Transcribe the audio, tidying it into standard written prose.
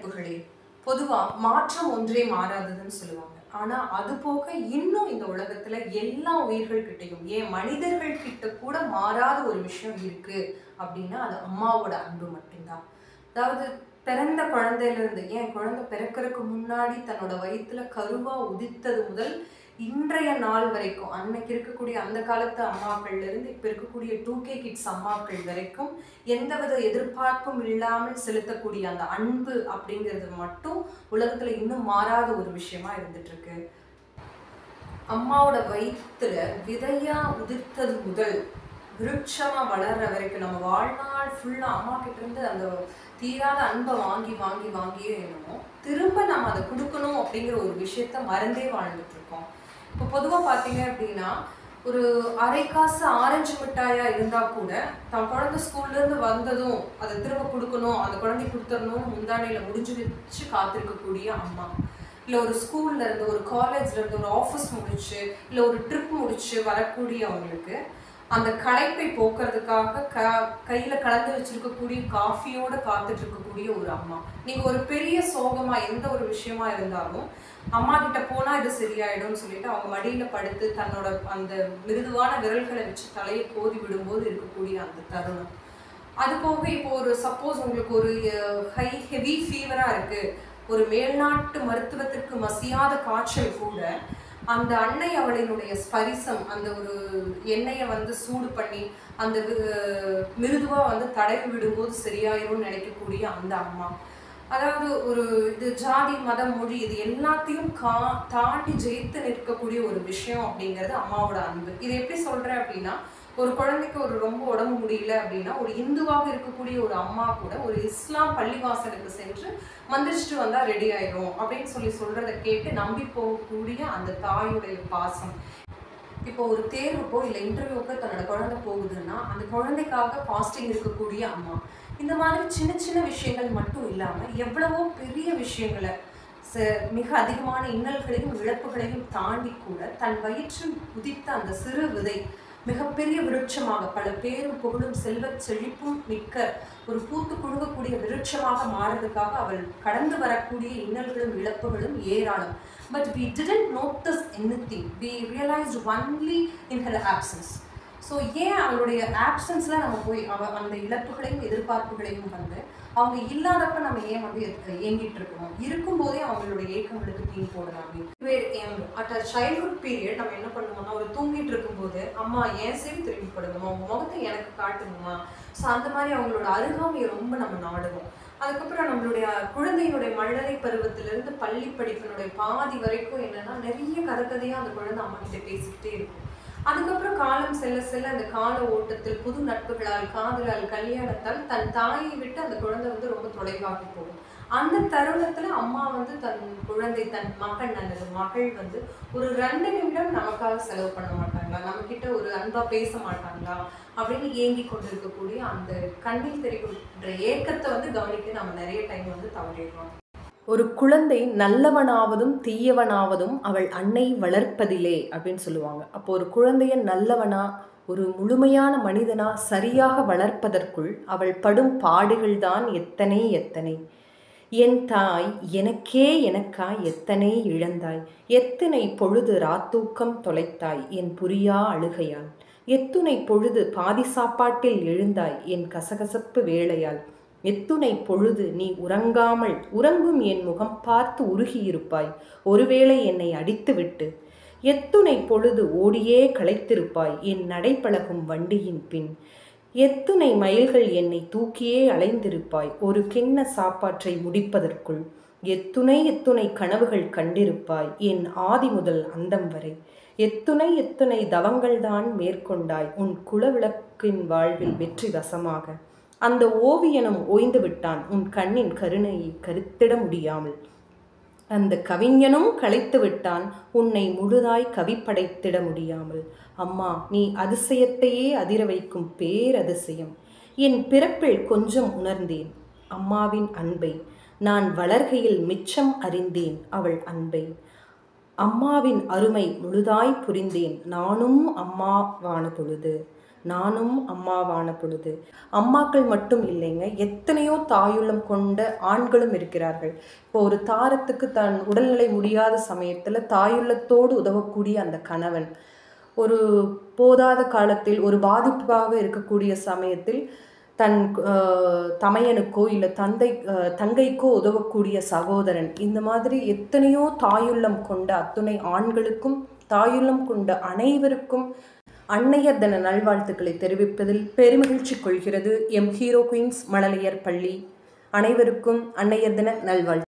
நட்புகளே, பொதுவா மாற்றம் ஒன்றே மாறாததுன்னு சொல்லுவாங்க. ஆனா அது போக இன்னும் இந்த உலகத்துல எல்லா உயிர்கள் கிட்டயும், ஏன் மனிதர்கள் கிட்ட கூட மாறாத ஒரு விஷயம் இருக்கு அப்படின்னா அது அம்மாவோட அன்பு மட்டும்தான். அதாவது பிறந்த குழந்தையிலிருந்து, ஏன் குழந்தை பிறக்கறதுக்கு முன்னாடி தன்னோட வயித்துல கருவா உதித்தது முதல் இன்றைய நாள் வரைக்கும், அன்னைக்கு இருக்கக்கூடிய அந்த காலத்து அம்மாக்கள்ல இருந்து இப்ப இருக்கக்கூடிய 2K கிட்ஸ் அம்மாக்கள் வரைக்கும் எந்தவித எதிர்பார்ப்பும் இல்லாமல் செலுத்தக்கூடிய அந்த அன்பு அப்படிங்கிறது மட்டும் உலகத்துல இன்னும் மாறாத ஒரு விஷயமா இருந்துட்டு இருக்கு. அம்மாவோட வயிற்றுல விதையா உதிர்த்தது முதல் விருட்சமா வளர்ற வரைக்கும் நம்ம வாழ்நாள் ஃபுல்லா அம்மா கிட்ட இருந்து அந்த தீராத அன்பை வாங்கி வாங்கி வாங்கியே என்னமோ திரும்ப நம்ம அதை கொடுக்கணும் அப்படிங்கிற ஒரு விஷயத்த மறந்தே வாழ்ந்துட்டு இருக்கோம். இப்போ பொதுவா பார்த்தீங்க அப்படின்னா, ஒரு அரை காசு ஆரஞ்சு மிட்டாயா இருந்தா கூட தன் குழந்தை ஸ்கூல்ல இருந்து வந்ததும் அதை திரும்ப கொடுக்கணும், அந்த குழந்தை கொடுத்துடணும்னு முந்தானையில முடிஞ்சு வச்சு காத்திருக்கக்கூடிய அம்மா, இல்லை ஒரு ஸ்கூல்ல இருந்து, ஒரு காலேஜ்ல இருந்து, ஒரு ஆஃபீஸ் முடிச்சு, இல்லை ஒரு ட்ரிப் முடிச்சு வரக்கூடியவங்களுக்கு அந்த களைப்பை போக்குறதுக்காக கையில கலந்து வச்சிருக்கக்கூடிய காஃபியோட காத்துட்டு இருக்கக்கூடிய ஒரு அம்மா. நீங்க ஒரு பெரிய சோகமா எந்த ஒரு விஷயமா இருந்தாலும் அம்மா கிட்ட போனா இது சரியாயிடும்னு சொல்லிட்டு அவங்க மடியில படுத்து தன்னோட அந்த மிருதுவான விரல்களை வச்சு தலையை கோதி விடும்போது இருக்கக்கூடிய அந்த தருணம். அது போக இப்போ ஒரு சப்போஸ் உங்களுக்கு ஒரு ஹெவி ஃபீவரா இருக்கு, ஒரு மேல்நாட்டு மருத்துவத்திற்கு மசியாத காய்ச்சல் கூட அந்த அன்னை அவளினுடைய ஸ்பரிசம், அந்த ஒரு எண்ணெயை சூடு பண்ணி அந்த மிருதுவா தடவி விடும்போது சரியாயிரும்னு நினைக்கக்கூடிய அந்த அம்மா. அதாவது ஒரு இது ஜாதி மதம் மொழி இது எல்லாத்தையும் தாண்டி ஜெயித்து நிற்கக்கூடிய ஒரு விஷயம் அப்படிங்கிறது அம்மாவோட அன்பு. இது எப்படி சொல்றேன் அப்படின்னா, ஒரு குழந்தைக்கு ஒரு ரொம்ப உடம்பு முடியல அப்படின்னா ஒரு இந்துவாக இருக்கக்கூடிய ஒரு அம்மா கூட ஒரு இஸ்லாம் பள்ளிவாசலுக்கு சென்று மந்திரிச்சுட்டு வந்தா ரெடி ஆயிடும் அப்படின்னு சொல்றதை கேட்டு நம்பி போகக்கூடிய அந்த தாயுடைய பாசம். இப்போ ஒரு தேர்வுக்கோ இல்லை இன்டர்வியூக்கோ தன்னோட குழந்தை போகுதுன்னா அந்த குழந்தைக்காக ஃபாஸ்டிங் இருக்கக்கூடிய அம்மா. இந்த மாதிரி சின்ன சின்ன விஷயங்கள் மட்டும் இல்லாமல் எவ்வளவோ பெரிய விஷயங்களை மிக அதிகமான இன்னல்களையும் இழப்புகளையும் தாண்டி கூட தன் வயிற்றில் உதித்த அந்த சிறு விதை மிகப்பெரிய விருட்சமாக பல பேரும் புகழும் செல்வ செழிப்பும் மிக்க ஒரு பூத்து குழுங்கக்கூடிய விருட்சமாக மாறதுக்காக அவள் கடந்து வரக்கூடிய இன்னல்களும் இழப்புகளும் ஏராளம். But we didn't notice anything. We realized only in her absence. So ஏன் அவளுடைய ஆப்சன்ஸில் நம்ம போய் அந்த இழப்புகளையும் எதிர்பார்ப்புகளையும் அவங்க இல்லாதப்ப நம்ம ஏன் ஏங்கிட்டு இருக்கணும், இருக்கும்போதே அவங்களுடைய ஏக்கங்களுக்கு தீ போடலாமே. அட் அ சைல்ட்ஹுட் பீரியட் நம்ம என்ன பண்ணுவோம்னா, ஒரு தூங்கிட்டு இருக்கும்போது அம்மா ஏன் சரி திரும்பி படுங்கம்மா, உங்கள் முகத்தை எனக்கு காட்டுங்கம்மா. ஸோ அந்த மாதிரி அவங்களோட அருகாமையை ரொம்ப நம்ம நாடுவோம். அதுக்கப்புறம் நம்மளுடைய குழந்தையினுடைய மழலை பருவத்திலிருந்து பள்ளி படிப்பினுடைய பாதி வரைக்கும் என்னன்னா நிறைய கதையாக அந்த குழந்தை அம்மா கிட்ட பேசிக்கிட்டே இருக்கும். அதுக்கப்புறம் காலம் செல்ல செல்ல அந்த கால ஓட்டத்தில் புது நட்புகளால், காதலால், கல்யாணத்தால் தன் தாயை விட்டு அந்த குழந்தை ரொம்ப தொலைவாகி போகும். அந்த தருணத்துல அம்மா தன் குழந்தை, தன் மகன் அல்லது மகள் ஒரு 2 நிமிடம் நமக்காக செலவு பண்ண மாட்டாங்களா, நம்ம கிட்ட ஒரு அன்பா பேச மாட்டாங்களா அப்படின்னு ஏங்கி கொண்டிருக்கக்கூடிய அந்த கண்ணில் தெரிகின்ற ஏக்கத்தை கவனிக்க நம்ம நிறைய டைம் தவறிடுறோம். ஒரு குழந்தை நல்லவனாவதும் தீயவனாவதும் அவள் அன்னை வளர்ப்பதிலே அப்படின்னு சொல்லுவாங்க. அப்போ ஒரு குழந்தைய நல்லவனா, ஒரு முழுமையான மனிதனா சரியாக வளர்ப்பதற்குள் அவள் படும் பாடுகள் தான் எத்தனை எத்தனை. என் தாய் எனக்கே எனக்காய் எத்தனை இழந்தாய், எத்தனை பொழுது ராத்தூக்கம் தொலைத்தாய் என் புரியா அழுகையால், எத்துணை பொழுது பாதி சாப்பாட்டில் எழுந்தாய் என் கசகசப்பு வேளையால், எத்துணை பொழுது நீ உறங்காமல் உறங்கும் என் முகம் பார்த்து உருகியிருப்பாய் ஒருவேளை என்னை அடித்துவிட்டு, எத்துணை பொழுது ஓடியே களைத்திருப்பாய் என் நடைப்பழகும் வண்டியின் பின், எத்துணை மைல்கள் என்னை தூக்கியே அலைந்திருப்பாய் ஒரு கிண்ண சாப்பாற்றை முடிப்பதற்குள், எத்துணை எத்துணை கனவுகள் கண்டிருப்பாய் என் ஆதி முதல் அந்தம் வரை, எத்துணை எத்துணை தவங்கள்தான் மேற்கொண்டாய் உன் குலவிளக்கின் வாழ்வில் வெற்றி வசமாக, அந்த ஓவியனும் ஓய்ந்து விட்டான் உன் கண்ணின் கருணையை கருத்திட முடியாமல், அந்த கவிஞனும் களைத்து விட்டான் உன்னை முழுதாய் கவி படைத்திட முடியாமல். அம்மா நீ அதிசயத்தையே அதிர வைக்கும் பேரதிசயம். என் பிறப்பில் கொஞ்சம் உணர்ந்தேன் அம்மாவின் அன்பை, நான் வளர்கையில் மிச்சம் அறிந்தேன் அவள் அன்பை, அம்மாவின் அருமை முழுதாய் புரிந்தேன் நானும் அம்மாவான பொழுது. நானும் அம்மாவான பொழுது. அம்மாக்கள் மட்டும் இல்லைங்க, எத்தனையோ தாயுள்ளம் கொண்ட ஆண்களும் இருக்கிறார்கள். இப்போ ஒரு தாரத்துக்கு தன் உடல்நிலை முடியாத சமயத்தில் தாயுள்ளத்தோடு உதவக்கூடிய அந்த கணவன், ஒரு போதாத காலத்தில் ஒரு பாதிப்பாக இருக்கக்கூடிய சமயத்தில் தன் தமையனுக்கோ இல்லை தங்கைக்கோ உதவக்கூடிய சகோதரன், இந்த மாதிரி எத்தனையோ தாயுள்ளம் கொண்ட அத்துணை ஆண்களுக்கும் தாயுள்ளம் கொண்ட அனைவருக்கும் அன்னையர் தின நல்வாழ்த்துக்களை தெரிவிப்பதில் பெருமகிழ்ச்சி கொள்கிறது எம் ஹீரோ குயின்ஸ் மழலையர் பள்ளி. அனைவருக்கும் அன்னையர் தின நல்வாழ்த்து.